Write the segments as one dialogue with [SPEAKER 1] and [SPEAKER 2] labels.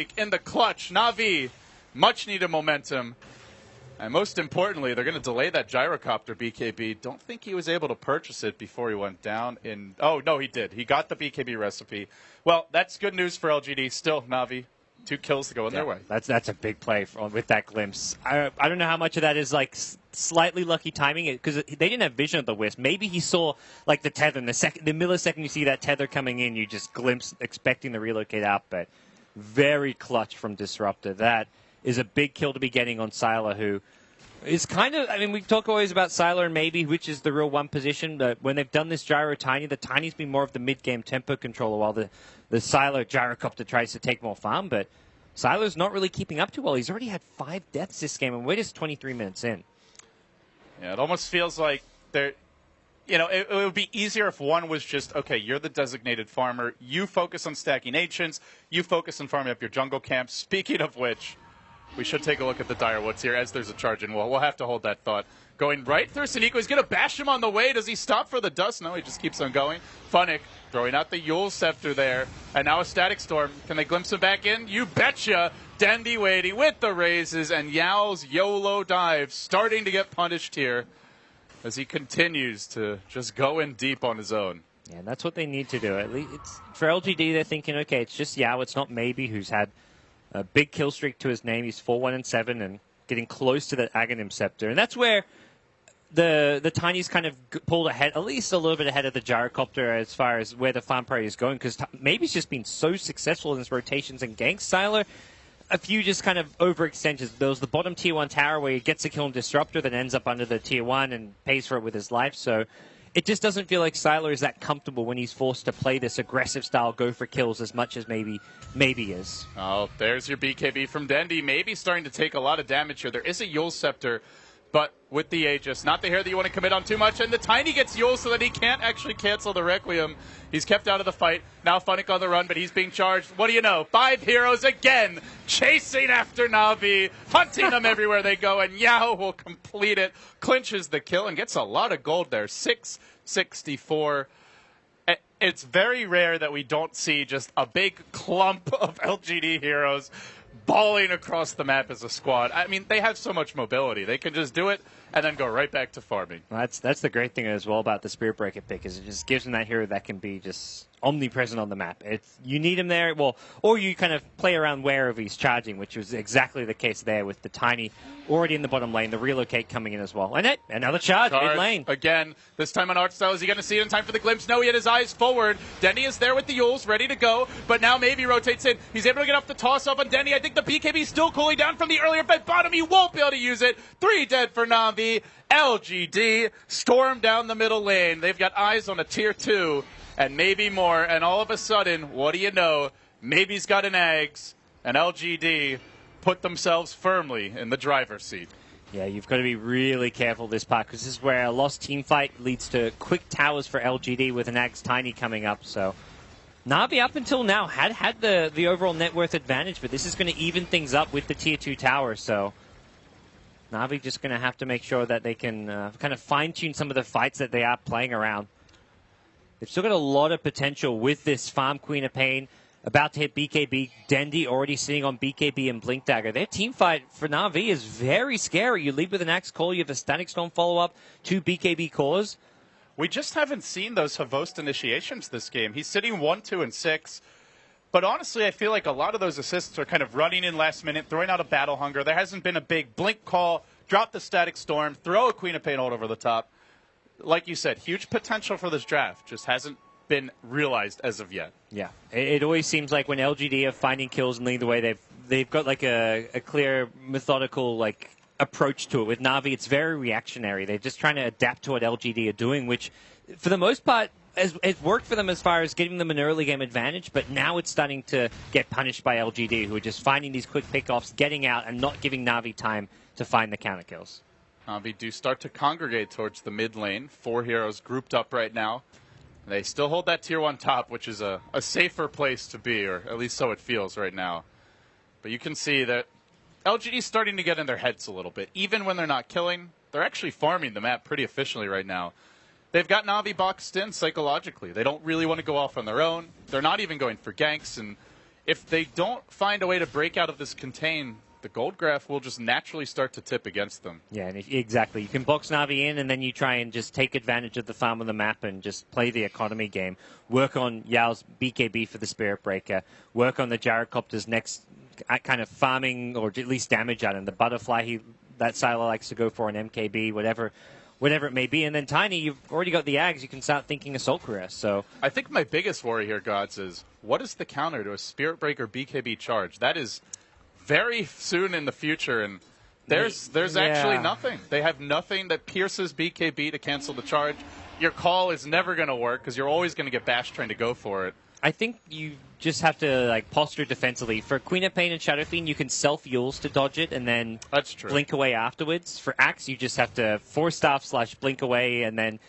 [SPEAKER 1] break in the clutch. Na'Vi, much needed momentum. And most importantly, they're going to delay that gyrocopter BKB. Don't think he was able to purchase it before he went down. Oh, no, he did. He got the BKB recipe. Well, that's good news for LGD. Still, Na'Vi, 2 kills to go in their way.
[SPEAKER 2] That's a big play with that glimpse. I don't know how much of that is like slightly lucky timing, because they didn't have vision of the Wisp. Maybe he saw like the tether, and the millisecond you see that tether coming in, you just glimpse expecting to relocate out. But very clutch from Disruptor. That is a big kill to be getting on Sylar, who is kind of, I mean, we talk always about Sylar and Maybe, which is the real one position, but when they've done this Gyro Tiny, the Tiny's been more of the mid-game tempo controller, while the Sylar Gyrocopter tries to take more farm, but Sylar's not really keeping up too well. He's already had 5 deaths this game, and we're just 23 minutes in.
[SPEAKER 1] Yeah, it almost feels like they're, it would be easier if one was just, okay, you're the designated farmer, you focus on stacking ancients, you focus on farming up your jungle camps. Speaking of which, we should take a look at the Dire Woods here as there's a charge in. We'll have to hold that thought. Going right through Saniko. He's going to bash him on the way. Does he stop for the dust? No, he just keeps on going. Funnick throwing out the Yule Scepter there. And now a Static Storm. Can they glimpse him back in? You betcha. Dendy waiting with the raises. And Yao's YOLO dive starting to get punished here as he continues to just go in deep on his own.
[SPEAKER 2] Yeah, that's what they need to do. At least for LGD, they're thinking, okay, it's just Yao. It's not Maybe, who's had a big kill streak to his name. He's 4-1-7 and getting close to the Aghanim Scepter. And that's where the Tiny's kind of pulled ahead, at least a little bit ahead of the Gyrocopter as far as where the farm priority is going, because Maybe's just been so successful in his rotations and ganks. Sylar, a few just kind of overextensions. There was the bottom tier 1 tower where he gets a kill on Disruptor, then ends up under the tier 1 and pays for it with his life. So it just doesn't feel like Sylar is that comfortable when he's forced to play this aggressive style, go for kills as much as Maybe is.
[SPEAKER 1] Oh, there's your BKB from Dendy. Maybe starting to take a lot of damage here. There is a Yule Scepter, but with the Aegis, not the hair that you want to commit on too much, and the Tiny gets Yule so that he can't actually cancel the Requiem. He's kept out of the fight. Now Funnick on the run, but he's being charged. What do you know? 5 heroes again, chasing after Na'Vi, hunting them everywhere they go, and Yao will complete it, clinches the kill, and gets a lot of gold there. 664. It's very rare that we don't see just a big clump of LGD heroes balling across the map as a squad. I mean, they have so much mobility. They can just do it and then go right back to farming.
[SPEAKER 2] Well, that's the great thing as well about the Spirit Breaker pick, is it just gives them that hero that can be just omnipresent on the map. You need him there, well, or you kind of play around wherever he's charging, which was exactly the case there with the Tiny already in the bottom lane, the relocate coming in as well. And another charge mid lane.
[SPEAKER 1] Again, this time on Artstyle. Is he going to see it in time for the glimpse? No, he had his eyes forward. Denny is there with the Yules, ready to go, but now Maybe rotates in. He's able to get off the toss up on Denny. I think the BKB is still cooling down from the earlier fight. Bottom, he won't be able to use it. 3 dead for Na'Vi. LGD storm down the middle lane. They've got eyes on a tier 2 and maybe more, and all of a sudden, what do you know? Maybe's got an Ags, and LGD put themselves firmly in the driver's seat.
[SPEAKER 2] Yeah, you've got to be really careful this part, because this is where a lost team fight leads to quick towers for LGD with an Ags Tiny coming up. So Na'Vi up until now had the overall net worth advantage, but this is going to even things up with the tier 2 tower. So Na'Vi just going to have to make sure that they can kind of fine-tune some of the fights that they are playing around. They've still got a lot of potential with this farm Queen of Pain. About to hit BKB. Dendy already sitting on BKB and Blink Dagger. Their team fight for Na'Vi is very scary. You lead with an Axe Call, you have a Static Storm follow-up, 2 BKB cores.
[SPEAKER 1] We just haven't seen those Havost initiations this game. He's sitting 1, 2, and 6. But honestly, I feel like a lot of those assists are kind of running in last minute, throwing out a Battle Hunger. There hasn't been a big Blink call, drop the Static Storm, throw a Queen of Pain all over the top. Like you said, huge potential for this draft. Just hasn't been realized as of yet.
[SPEAKER 2] Yeah, it always seems like when LGD are finding kills and leading the way, they've got like a clear, methodical like approach to it. With Na'Vi, it's very reactionary. They're just trying to adapt to what LGD are doing, which for the most part has worked for them as far as giving them an early game advantage, but now it's starting to get punished by LGD, who are just finding these quick pickoffs, getting out, and not giving Na'Vi time to find the counter kills.
[SPEAKER 1] Na'Vi do start to congregate towards the mid lane. 4 heroes grouped up right now. They still hold that tier 1 top, which is a safer place to be, or at least so it feels right now. But you can see that LGD is starting to get in their heads a little bit. Even when they're not killing, they're actually farming the map pretty efficiently right now. They've got Na'Vi boxed in psychologically. They don't really want to go off on their own. They're not even going for ganks, and if they don't find a way to break out of this contain, the gold graph will just naturally start to tip against them.
[SPEAKER 2] Yeah, and exactly. You can box Na'Vi in, and then you try and just take advantage of the farm on the map and just play the economy game. Work on Yao's BKB for the Spirit Breaker. Work on the Gyrocopter's next kind of farming, or at least damage out. And the Butterfly, that Sylar likes to go for an MKB, whatever it may be. And then Tiny, you've already got the Ags. You can start thinking Assault Career. So
[SPEAKER 1] I think my biggest worry here, Gods, is what is the counter to a Spirit Breaker BKB charge? That is very soon in the future, and there's actually nothing. They have nothing that pierces BKB to cancel the charge. Your call is never going to work because you're always going to get Bash trying to go for it.
[SPEAKER 2] I think you just have to posture defensively. For Queen of Pain and Shadow Fiend, you can self-Yules to dodge it and then blink away afterwards. For Axe, you just have to Force Staff / blink away and then...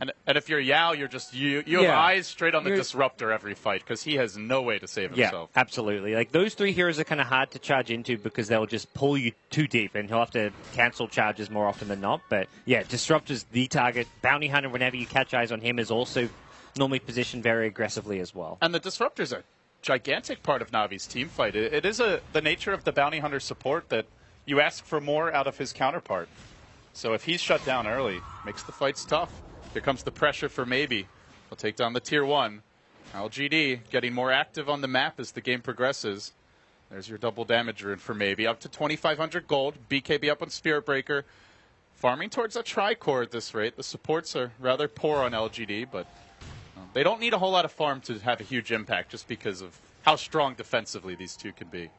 [SPEAKER 1] And if you're Yao, you're just you have eyes straight on the Disruptor every fight because he has no way to save himself.
[SPEAKER 2] Yeah, absolutely. Those three heroes are kind of hard to charge into because they'll just pull you too deep, and he'll have to cancel charges more often than not. But yeah, Disruptor's the target. Bounty Hunter, whenever you catch eyes on him, is also normally positioned very aggressively as well.
[SPEAKER 1] And the Disruptor's a gigantic part of Navi's team fight. It is the nature of the Bounty Hunter support that you ask for more out of his counterpart. So if he's shut down early, makes the fights tough. Here comes the pressure for Maybe. They'll take down the Tier 1. LGD getting more active on the map as the game progresses. There's your double damager in for Maybe. Up to 2,500 gold. BKB up on Spirit Breaker. Farming towards a Tricore at this rate. The supports are rather poor on LGD, but they don't need a whole lot of farm to have a huge impact just because of how strong defensively these two can be.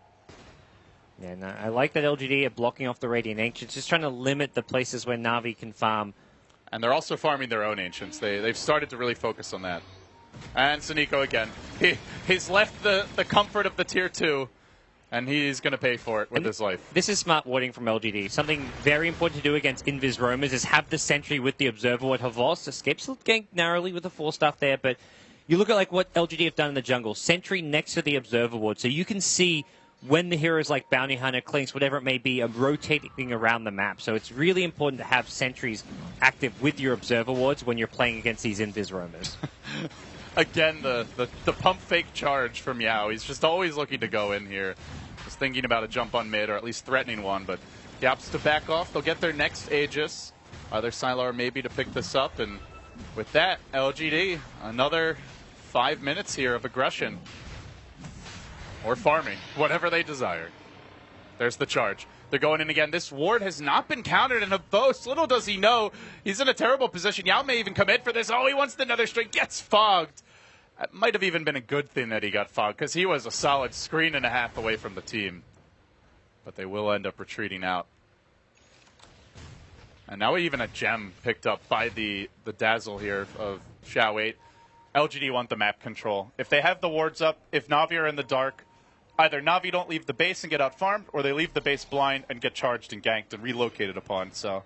[SPEAKER 2] Yeah, no, I like that LGD are blocking off the Radiant Ancients, just trying to limit the places where Na'Vi can farm.
[SPEAKER 1] And they're also farming their own Ancients. They've started to really focus on that. And Suniko again. He's left the comfort of the Tier 2, and he's going to pay for it with his life.
[SPEAKER 2] This is smart warding from LGD. Something very important to do against Invis Roamers is have the sentry with the Observer Ward. Havos escapes the gank narrowly with the 4-staff there, but you look at what LGD have done in the jungle. Sentry next to the Observer Ward, so you can see when the heroes like Bounty Hunter, Clinks, whatever it may be, are rotating around the map. So it's really important to have sentries active with your Observer Wards when you're playing against these Invis Roamers.
[SPEAKER 1] Again, the pump fake charge from Yao. He's just always looking to go in here. Just thinking about a jump on mid, or at least threatening one, but he opts to back off. They'll get their next Aegis. Either Sylar maybe to pick this up, and with that, LGD, another 5 minutes here of aggression. Or farming, whatever they desire. There's the charge. They're going in again. This ward has not been countered, and Havos, little does he know, he's in a terrible position. Yao may even commit for this. Oh, he wants the nether string. Gets fogged. It might have even been a good thing that he got fogged, because he was a solid screen and a half away from the team. But they will end up retreating out. And now even a gem picked up by the Dazzle here of Xiao 8. LGD want the map control. If they have the wards up, if Na'Vi are in the dark, either Na'Vi don't leave the base and get out-farmed, or they leave the base blind and get charged and ganked and relocated upon. So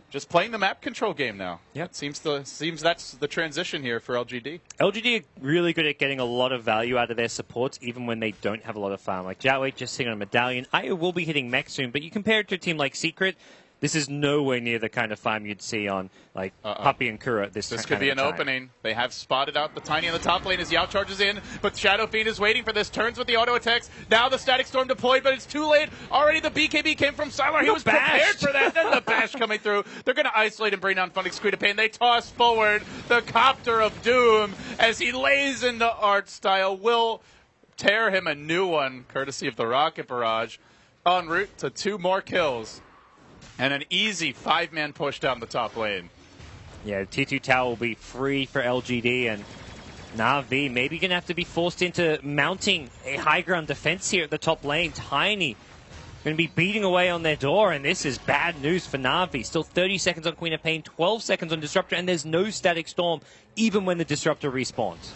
[SPEAKER 1] just playing the map control game now.
[SPEAKER 2] Yep.
[SPEAKER 1] It seems that's the transition here for LGD.
[SPEAKER 2] LGD are really good at getting a lot of value out of their supports, even when they don't have a lot of farm. Like Jowei just sitting on a medallion. Io will be hitting mech soon, but you compare it to a team like Secret, this is nowhere near the kind of farm you'd see on Puppey and Kura at this time.
[SPEAKER 1] This could be an opening. They have spotted out the Tiny in the top lane as Yao charges in, but Shadow Fiend is waiting for this. Turns with the auto attacks. Now the Static Storm deployed, but it's too late. Already the BKB came from Sylar. He was prepared for that. Then the bash coming through. They're going to isolate and bring down Funix Queen of Pain. They toss forward the Copter of Doom as he lays into art style. Will tear him a new one, courtesy of the Rocket Barrage, en route to 2 more kills. And an easy 5-man push down the top lane.
[SPEAKER 2] Yeah, T2 Tower will be free for LGD, and Na'Vi maybe going to have to be forced into mounting a high ground defense here at the top lane. Tiny going to be beating away on their door, and this is bad news for Na'Vi. Still 30 seconds on Queen of Pain, 12 seconds on Disruptor, and there's no Static Storm even when the Disruptor respawns.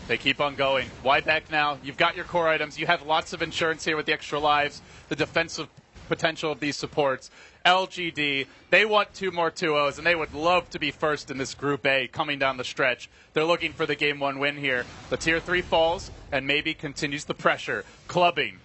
[SPEAKER 1] They keep on going. Why back now? You've got your core items. You have lots of insurance here with the extra lives, the defensive potential of these supports. LGD, they want 2 more 2-0s, and they would love to be first in this Group A coming down the stretch. They're looking for the Game 1 win here. The Tier 3 falls, and maybe continues the pressure. Clubbing,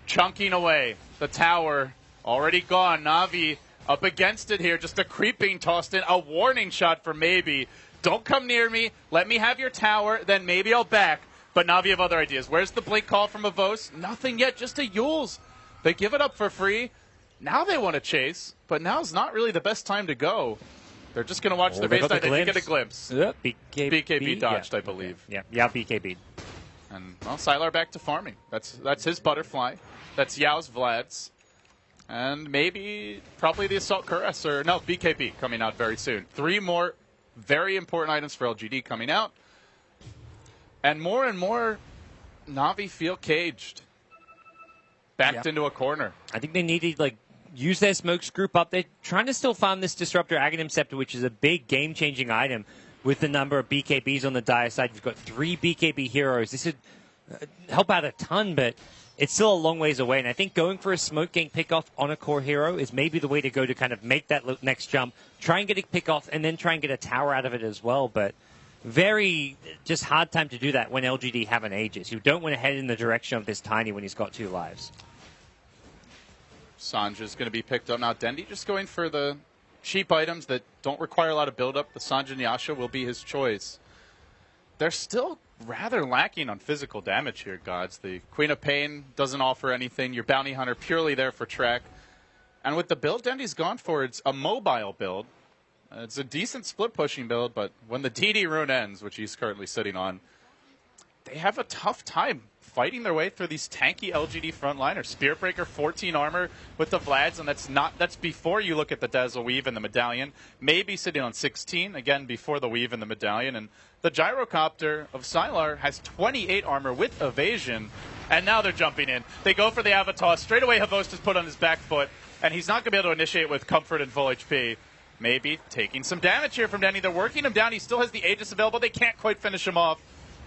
[SPEAKER 1] chunking away. The tower already gone. Na'Vi up against it here. Just a creeping tossed in. A warning shot for Maybe. Don't come near me. Let me have your tower, then maybe I'll back. But Na'Vi have other ideas. Where's the blink call from Avos? Nothing yet, just a Yules. They give it up for free. Now they want to chase, but now's not really the best time to go. They're just going to watch their base side. They did get a glimpse.
[SPEAKER 2] Yep.
[SPEAKER 1] BKB dodged, I believe.
[SPEAKER 2] Yeah, BKB.
[SPEAKER 1] And, well, Sylar back to farming. That's his butterfly. That's Yao's Vlad's. And maybe, probably the Assault Caress, or no, BKB coming out very soon. 3 more very important items for LGD coming out. And more, Na'Vi feel caged. Backed into a corner.
[SPEAKER 2] I think they need to, use their smokes group up. They're trying to still farm this Disruptor Aghanim Scepter, which is a big game-changing item with the number of BKBs on the dire side. You've got 3 BKB heroes. This would help out a ton, but it's still a long ways away. And I think going for a smoke gank pickoff on a core hero is maybe the way to go to kind of make that next jump, try and get a pickoff, and then try and get a tower out of it as well. But very just hard time to do that when LGD have an Aegis. You don't want to head in the direction of this Tiny when he's got 2 lives.
[SPEAKER 1] Sanja's going to be picked up. Now, Dendi just going for the cheap items that don't require a lot of build-up. The Sanjin Yasha will be his choice. They're still rather lacking on physical damage here, Gods. The Queen of Pain doesn't offer anything. Your Bounty Hunter purely there for track. And with the build Dendi's gone for, it's a mobile build. It's a decent split-pushing build, but when the DD rune ends, which he's currently sitting on, they have a tough time fighting their way through these tanky LGD frontliners. Spirit Breaker, 14 armor with the Vlads, and that's before you look at the Dazzle Weave and the Medallion. Maybe sitting on 16, again, before the Weave and the Medallion. And the Gyrocopter of Sylar has 28 armor with Evasion, and now they're jumping in. They go for the Avatar. Straight away, Havost is put on his back foot, and he's not going to be able to initiate with Comfort and full HP. Maybe taking some damage here from Danny. They're working him down. He still has the Aegis available. They can't quite finish him off.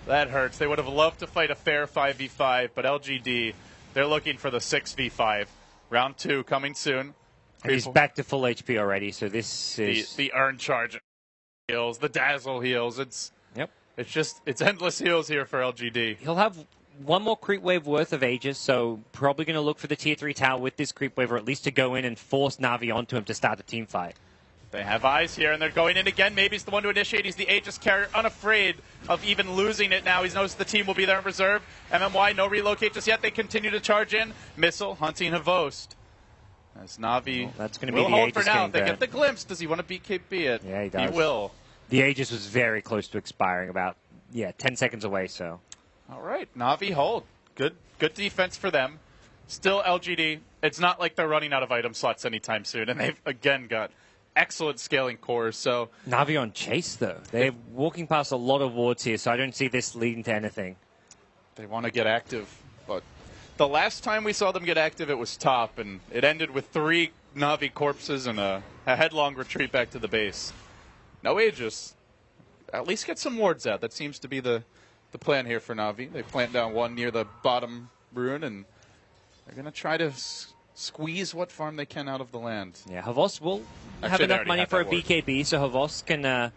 [SPEAKER 1] That hurts. They would have loved to fight a fair 5v5, but LGD, they're looking for the 6v5. Round 2 coming soon.
[SPEAKER 2] And he's back to full HP already, so this is...
[SPEAKER 1] The Earn Charge heals, the Dazzle heals. It's endless heals here for LGD.
[SPEAKER 2] He'll have 1 more creep wave worth of Aegis, so probably going to look for the tier 3 tower with this creep wave, or at least to go in and force Na'Vi onto him to start a team fight.
[SPEAKER 1] They have eyes here, and they're going in again. Maybe he's the one to initiate. He's the Aegis carrier, unafraid of even losing it now. He's noticed the team will be there in reserve. MMY, no relocate just yet. They continue to charge in. Missile, hunting Havost. As Na'Vi
[SPEAKER 2] that's going to be
[SPEAKER 1] will
[SPEAKER 2] the
[SPEAKER 1] hold
[SPEAKER 2] Aegis
[SPEAKER 1] for now. They
[SPEAKER 2] burnt.
[SPEAKER 1] get the glimpse. Does he want to BKB it?
[SPEAKER 2] Yeah, he does.
[SPEAKER 1] He will.
[SPEAKER 2] The Aegis was very close to expiring, about 10 seconds away, so.
[SPEAKER 1] All right, Na'Vi hold. Good defense for them. Still LGD. It's not like they're running out of item slots anytime soon, and they've, again, got excellent scaling cores. So
[SPEAKER 2] Na'Vi on chase, though. They're walking past a lot of wards here, so I don't see this leading to anything.
[SPEAKER 1] They want to get active, but the last time we saw them get active, it was top, and it ended with 3 Na'Vi corpses and a headlong retreat back to the base. No Aegis. At least get some wards out. That seems to be the plan here for Na'Vi. They plant down 1 near the bottom rune, and they're going to try to squeeze what farm they can out of the land.
[SPEAKER 2] Yeah, Havos will have enough money for a BKB, so Havos can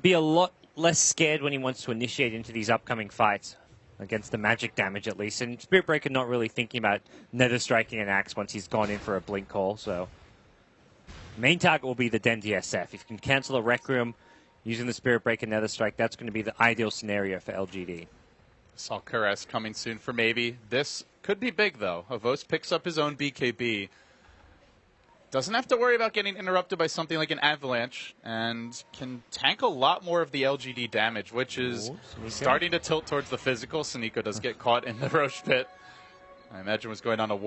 [SPEAKER 2] be a lot less scared when he wants to initiate into these upcoming fights against the magic damage, at least. And Spirit Breaker not really thinking about Nether Striking an Axe once he's gone in for a Blink Call, so main target will be the Dendi SF. If you can cancel a Requiem using the Spirit Breaker Nether Strike, that's going to be the ideal scenario for LGD.
[SPEAKER 1] Saw Caress coming soon for maybe. This could be big, though. Havos picks up his own BKB. Doesn't have to worry about getting interrupted by something like an Avalanche, and can tank a lot more of the LGD damage, which is starting to tilt towards the physical. Saniko does get caught in the Roche pit. I imagine was going on a